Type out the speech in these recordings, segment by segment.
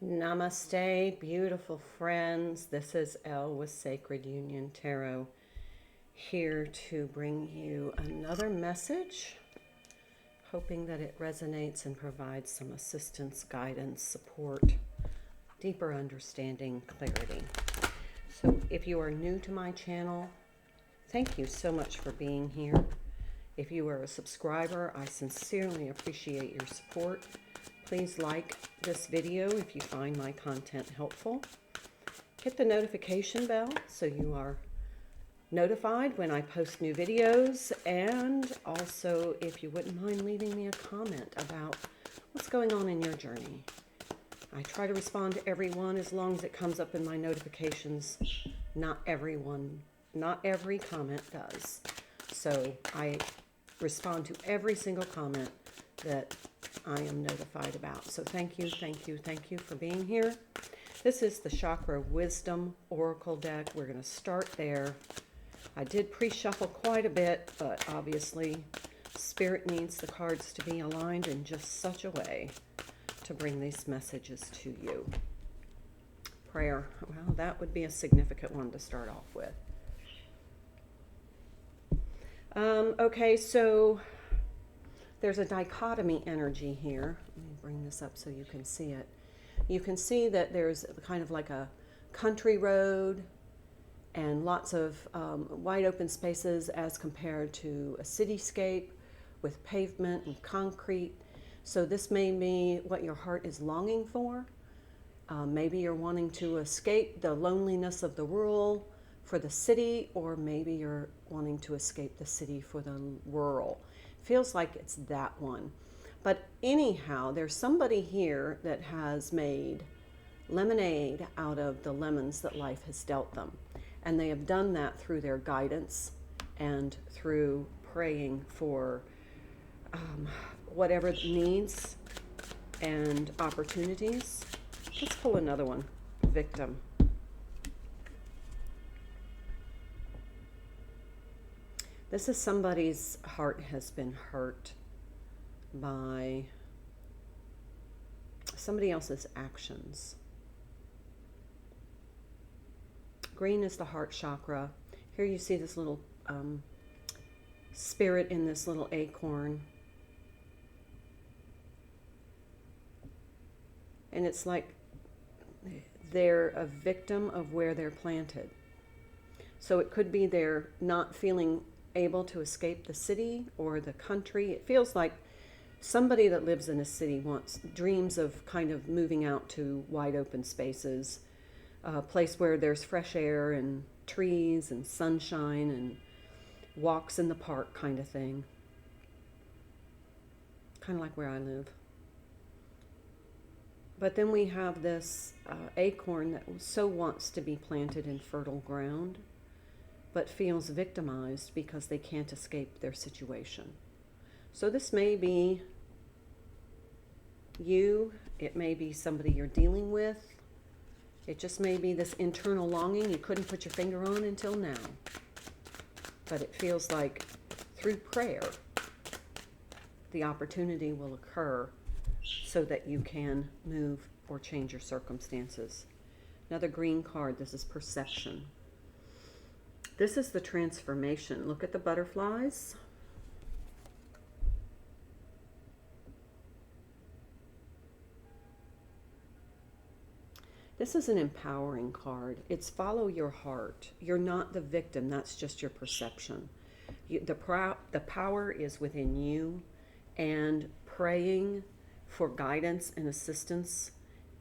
Namaste, beautiful friends. This is Elle with Sacred Union Tarot, here to bring you another message, hoping that it resonates and provides some assistance, guidance, support, deeper understanding, clarity. So if you are new to my channel, thank you so much for being here. If you are a subscriber, I sincerely appreciate your support. Please like this video if you find my content helpful. Hit the notification bell so you are notified when I post new videos, and also if you wouldn't mind leaving me a comment about what's going on in your journey. I try to respond to everyone as long as it comes up in my notifications. Not every comment does. So I respond to every single comment that I am notified about. So thank you for being here. This is the Chakra Wisdom Oracle deck. We're going to start there. I did pre-shuffle quite a bit, but obviously Spirit needs the cards to be aligned in just such a way to bring these messages to you. Prayer. Well, that would be a significant one to start off with. Okay, so there's a dichotomy energy here. Let me bring this up so you can see it. You can see that there's kind of like a country road and lots of wide open spaces as compared to a cityscape with pavement and concrete. So this may be what your heart is longing for. Maybe you're wanting to escape the loneliness of the rural for the city, or maybe you're wanting to escape the city for the rural. Feels like it's that one. But anyhow, there's somebody here that has made lemonade out of the lemons that life has dealt them. And they have done that through their guidance and through praying for whatever needs and opportunities. Let's pull another one. Victim. This is somebody's heart has been hurt by somebody else's actions. Green is the heart chakra. Here you see this little spirit in this little acorn. And it's like they're a victim of where they're planted. So it could be they're not feeling able to escape the city or the country. It feels like somebody that lives in a city dreams of kind of moving out to wide open spaces, a place where there's fresh air and trees and sunshine and walks in the park kind of thing. Kind of like where I live. But then we have this acorn that so wants to be planted in fertile ground, but feels victimized because they can't escape their situation. So this may be you, it may be somebody you're dealing with, it just may be this internal longing you couldn't put your finger on until now. But it feels like through prayer, the opportunity will occur so that you can move or change your circumstances. Another green card, this is perception. This is the transformation. Look at the butterflies. This is an empowering card. It's follow your heart. You're not the victim. That's just your perception. The power is within you, and praying for guidance and assistance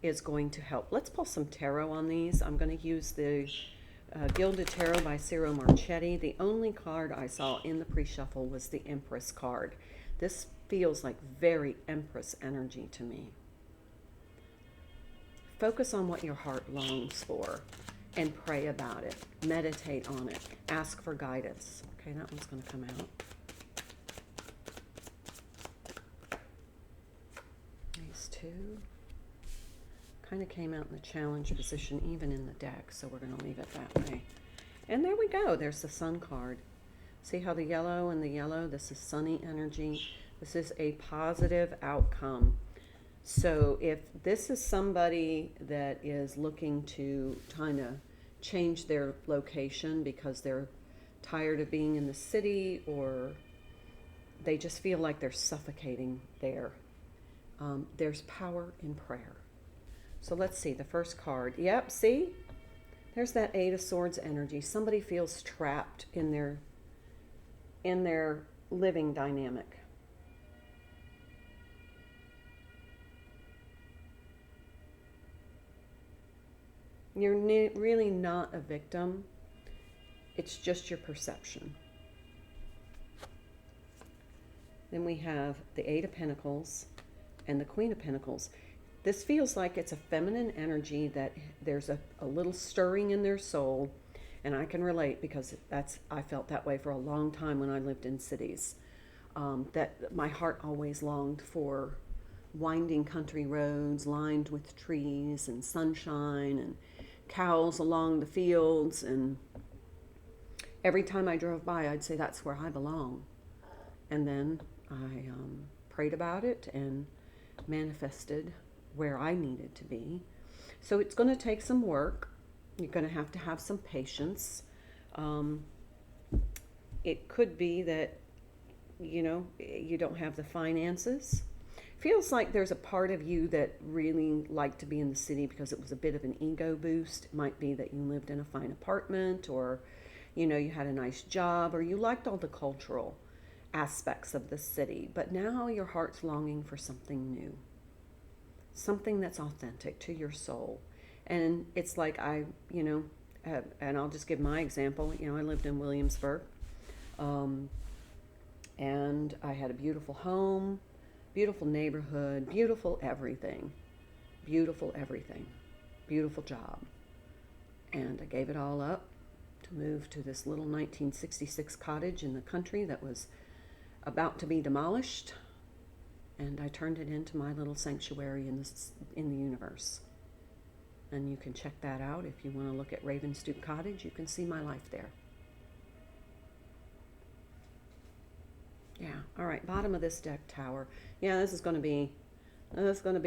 is going to help. Let's pull some tarot on these. I'm going to use the Gilded Tarot by Ciro Marchetti. The only card I saw in the pre-shuffle was the Empress card. This feels like very Empress energy to me. Focus on what your heart longs for and pray about it. Meditate on it. Ask for guidance. Okay, that one's going to come out. These two kind of came out in the challenge position even in the deck, so we're going to leave it that way. And there we go. There's the Sun card. See how the yellow and the yellow, this is sunny energy. This is a positive outcome. So if this is somebody that is looking to kind of change their location because they're tired of being in the city, or they just feel like they're suffocating there, there's power in prayer. So let's see the first card. Yep, see? There's that Eight of Swords energy. Somebody feels trapped in their living dynamic. You're really not a victim. It's just your perception. Then we have the Eight of Pentacles and the Queen of Pentacles. This feels like it's a feminine energy, that there's a little stirring in their soul. And I can relate, because I felt that way for a long time when I lived in cities. That my heart always longed for winding country roads lined with trees and sunshine and cows along the fields. And every time I drove by, I'd say, that's where I belong. And then I prayed about it and manifested where I needed to be. So it's going to take some work. You're going to have some patience. It could be that, you don't have the finances. Feels like there's a part of you that really liked to be in the city because it was a bit of an ego boost. It might be that you lived in a fine apartment, or, you had a nice job, or you liked all the cultural aspects of the city. But now your heart's longing for something new. Something that's authentic to your soul. And it's like and I'll just give my example. I lived in Williamsburg, and I had a beautiful home, beautiful neighborhood, beautiful everything, beautiful job. And I gave it all up to move to this little 1966 cottage in the country that was about to be demolished. And I turned it into my little sanctuary in the universe. And you can check that out if you want to look at Ravenstoop Cottage. You can see my life there. Yeah, all right, bottom of this deck, Tower. Yeah, this is going to be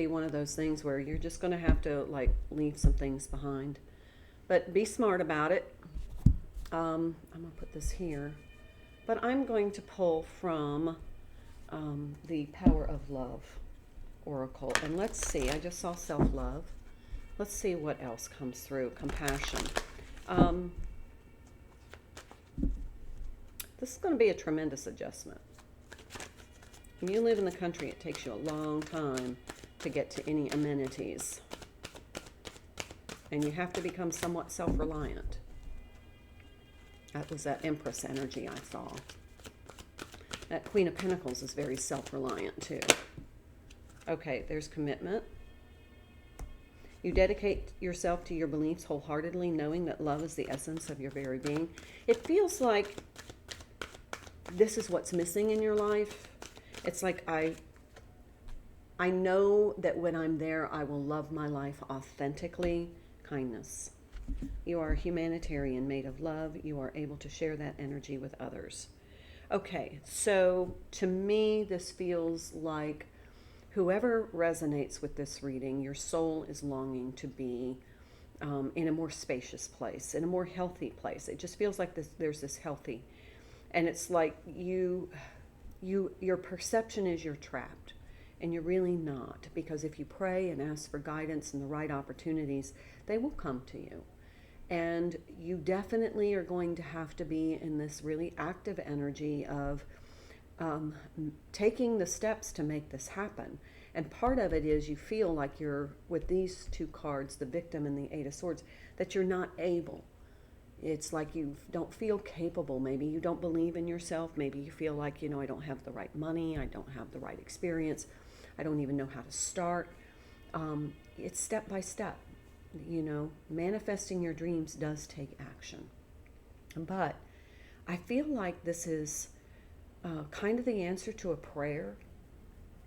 one of those things where you're just going to have to leave some things behind. But be smart about it. I'm going to put this here. But I'm going to pull from the Power of Love Oracle. And let's see, I just saw self-love. Let's see what else comes through. Compassion. This is going to be a tremendous adjustment. When you live in the country, it takes you a long time to get to any amenities. And you have to become somewhat self-reliant. That was that Empress energy I saw. That Queen of Pentacles is very self-reliant too. Okay, there's commitment. You dedicate yourself to your beliefs wholeheartedly, knowing that love is the essence of your very being. It feels like this is what's missing in your life. It's like I know that when I'm there, I will love my life authentically. Kindness. You are a humanitarian made of love. You are able to share that energy with others. Okay, so to me, this feels like whoever resonates with this reading, your soul is longing to be in a more spacious place, in a more healthy place. It just feels like there's this healthy, and it's like your perception is you're trapped, and you're really not, because if you pray and ask for guidance and the right opportunities, they will come to you. And you definitely are going to have to be in this really active energy of taking the steps to make this happen. And part of it is you feel like you're, with these two cards, the victim and the Eight of Swords, that you're not able. It's like you don't feel capable. Maybe you don't believe in yourself. Maybe you feel like, I don't have the right money. I don't have the right experience. I don't even know how to start. It's step by step. Manifesting your dreams does take action. But I feel like this is kind of the answer to a prayer.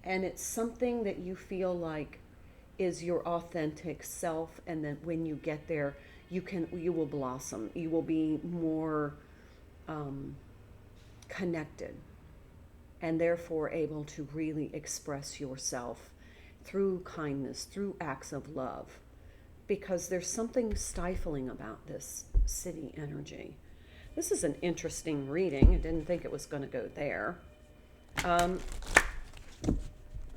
And it's something that you feel like is your authentic self. And then when you get there, you will blossom. You will be more connected, and therefore able to really express yourself through kindness, through acts of love, because there's something stifling about this city energy. This is an interesting reading. I didn't think it was going to go there. I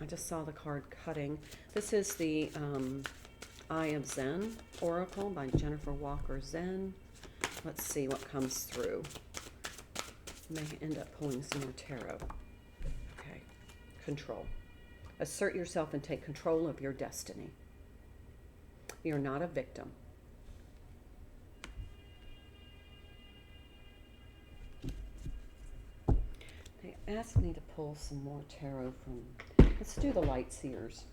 just saw the card cutting. This is the Eye of Zen Oracle by Jennifer Walker Zen. Let's see what comes through. May end up pulling some more tarot. Okay. Control. Assert yourself and take control of your destiny. You're not a victim. They asked me to pull some more tarot from, let's do the Light Seers.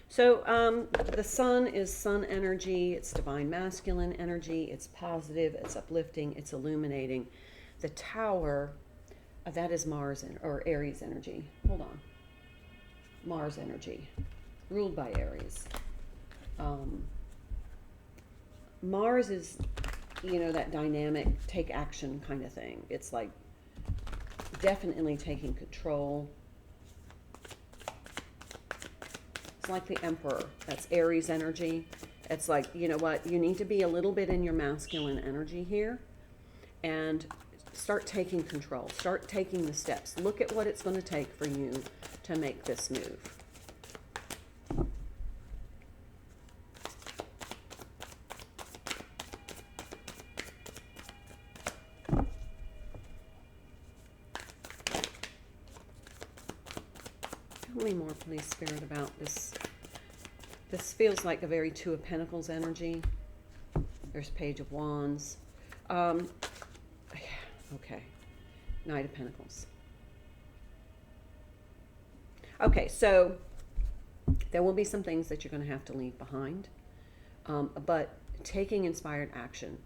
So the sun is sun energy, it's divine masculine energy, it's positive, it's uplifting, it's illuminating. The tower, that is Mars or Aries energy. Hold on. Mars energy, ruled by Aries. Mars is, that dynamic, take action kind of thing. It's like definitely taking control. It's like the Emperor. That's Aries energy. It's like, you know what? You need to be a little bit in your masculine energy here and start taking control. Start taking the steps. Look at what it's going to take for you to make this move. Tell me more, please, Spirit, about this. This feels like a very Two of Pentacles energy. There's Page of Wands. Okay. Knight of Pentacles. Okay, so there will be some things that you're going to have to leave behind, but taking inspired action.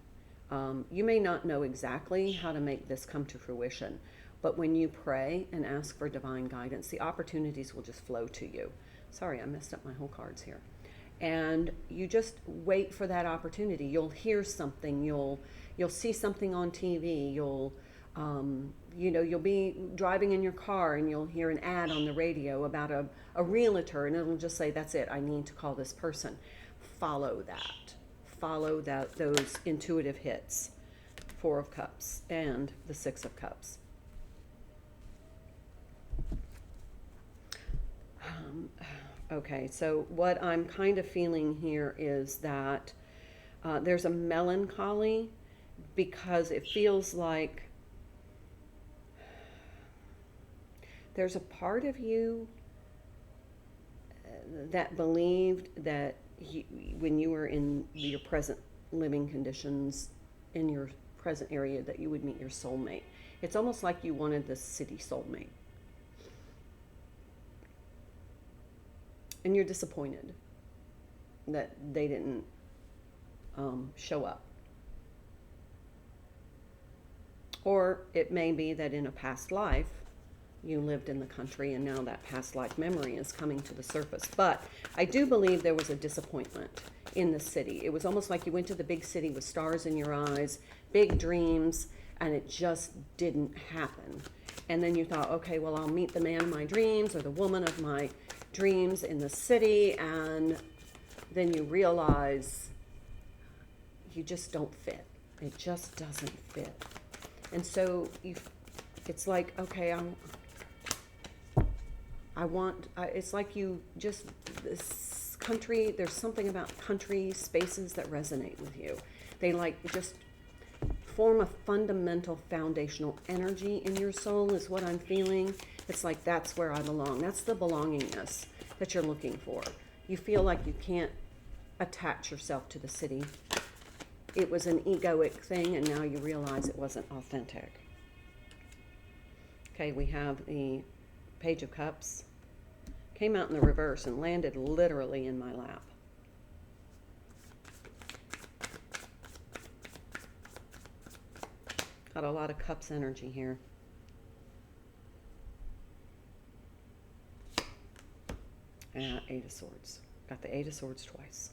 You may not know exactly how to make this come to fruition, but when you pray and ask for divine guidance, the opportunities will just flow to you. Sorry, I messed up my whole cards here. And you just wait for that opportunity. You'll hear something. You'll see something on TV. You'll be driving in your car and you'll hear an ad on the radio about a realtor, and it'll just say, that's it, I need to call this person. Follow that. Follow those intuitive hits. Four of Cups and the Six of Cups. Okay, so what I'm kind of feeling here is that there's a melancholy, because it feels like there's a part of you that believed that when you were in your present living conditions, in your present area, that you would meet your soulmate. It's almost like you wanted this city soulmate. And you're disappointed that they didn't show up. Or it may be that in a past life, you lived in the country and now that past life memory is coming to the surface. But I do believe there was a disappointment in the city. It was almost like you went to the big city with stars in your eyes, big dreams, and it just didn't happen. And then you thought, okay, well, I'll meet the man of my dreams or the woman of my dreams in the city, and then you realize you just don't fit. It just doesn't fit. And so it's like, okay, it's like you just, this country, there's something about country spaces that resonate with you. They like just form a fundamental foundational energy in your soul is what I'm feeling. It's like, that's where I belong. That's the belongingness that you're looking for. You feel like you can't attach yourself to the city. It was an egoic thing, and now you realize it wasn't authentic. Okay, we have the Page of Cups. Came out in the reverse and landed literally in my lap. Got a lot of Cups energy here. Eight of Swords. Got the Eight of Swords twice.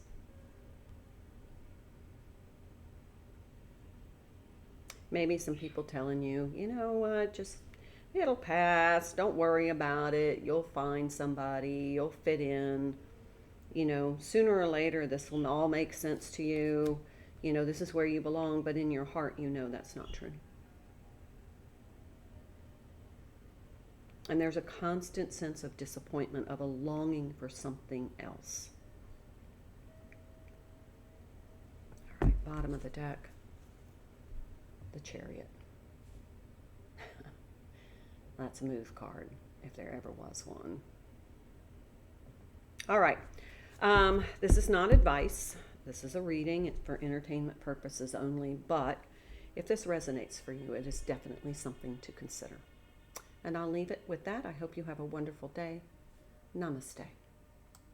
Maybe some people telling you, you know what, just it'll pass. Don't worry about it. You'll find somebody. You'll fit in. You know, sooner or later, this will all make sense to you. You know, this is where you belong. But in your heart, you know that's not true. And there's a constant sense of disappointment, of a longing for something else. All right, bottom of the deck. The Chariot. That's a move card, if there ever was one. All right. This is not advice. This is a reading for entertainment purposes only. But if this resonates for you, it is definitely something to consider. And I'll leave it with that. I hope you have a wonderful day. Namaste.